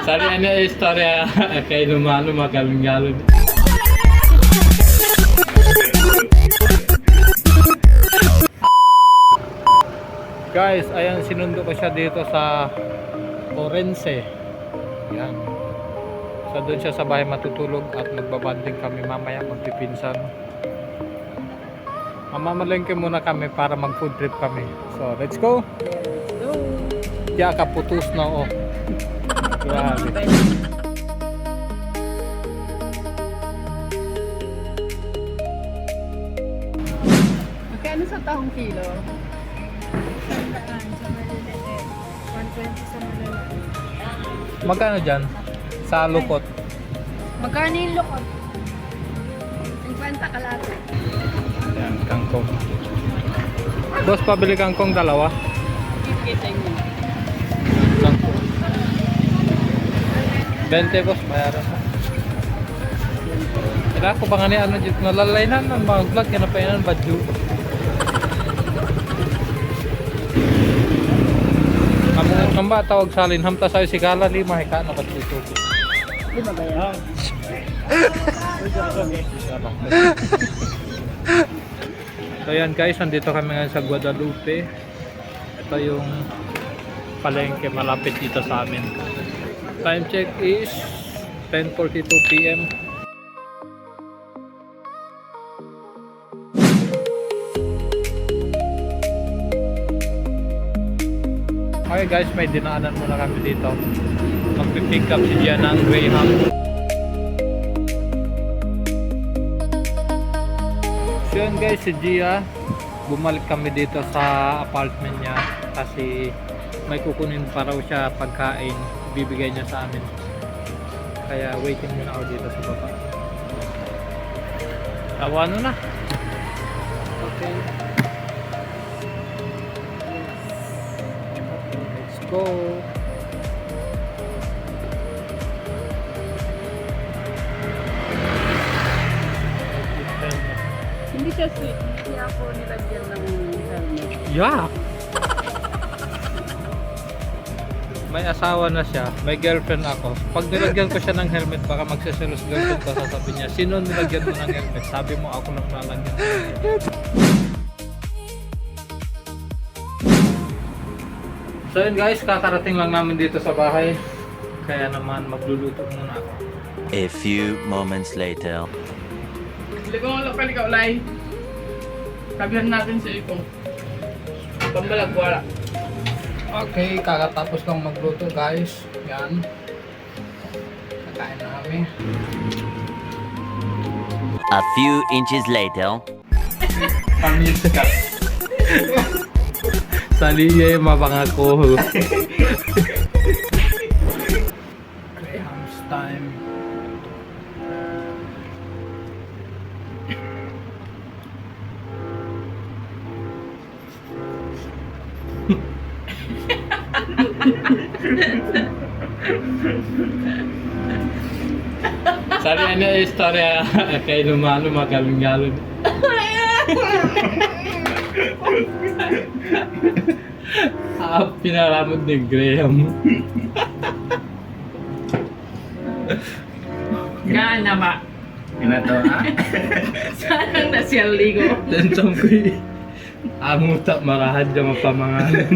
Sari ano yung istorya kay Lumano magaling-galon. Guys, ayan sinundo ko siya dito sa Orense. Yan. So doon siya sa bahay matutulog at magbabanding kami mamaya magpipinsan. Mamamalengke muna kami para mag food trip kami. So let's go. Ya kaputus na oh. Grabe. Magkano sa tahong kilo? 100 sa maliliit, 120 sa maliliit. Magkano dyan? Sa lukot. Magkano yung lukot? 50 kalate. Ayan, kangkong. Boss, pabili kangkong dalawa. Kita niyo. Kangkong. 20 boss, bayaran mo. Kaya ako ba nga ni ano dito, nalalay na ng mga vlog, yan na pa yan, badyo. Ang ba, tawag salin, hamta sa'yo si Kala, lima, hika na ba't dito? Lima ba yan? So yan guys, nandito kami ngayon sa Guadalupe. Ito yung palengke malapit dito sa amin. Time check is 10:42 PM. Okay guys, may dinaanan muna kami dito. Magpipick up si Gian ng Graham. So yun guys, si Gia, bumalik kami dito sa apartment niya kasi may kukunin pa raw siya pagkain, bibigay niya sa amin. Kaya waiting muna ako dito sa baba. Ano na? Okay. Let's go. Hindi siya sweet. Hindi ako nilagyan ng helmet. Yeah. May asawa na siya, may girlfriend ako. Pag nilagyan ko siya ng helmet, baka magsiselos girlfriend ko, sasabihin niya, sino nilagyan mo ng helmet? Sabi mo, ako lang nalagyan ng helmet. So yun guys, kakarating lang namin dito sa bahay. Kaya naman magluluto muna ako. A few moments later. Ligaw ang lapal ikaw, Lai. Sabihan natin sa ipong. Pambalagwala. Okay, kakatapos lang magluto guys. Yan. Kakain na kami. A few inches later. Pamilya. Saliye mapangako. Graham's time. Sari ano yung istorya kay Lumano magaling-galon. Pinaramod ni Graham. Gaan na ba? Ginato ha? Saan na siyang ligo? Tentang ko amuta marahad na mapamangalan.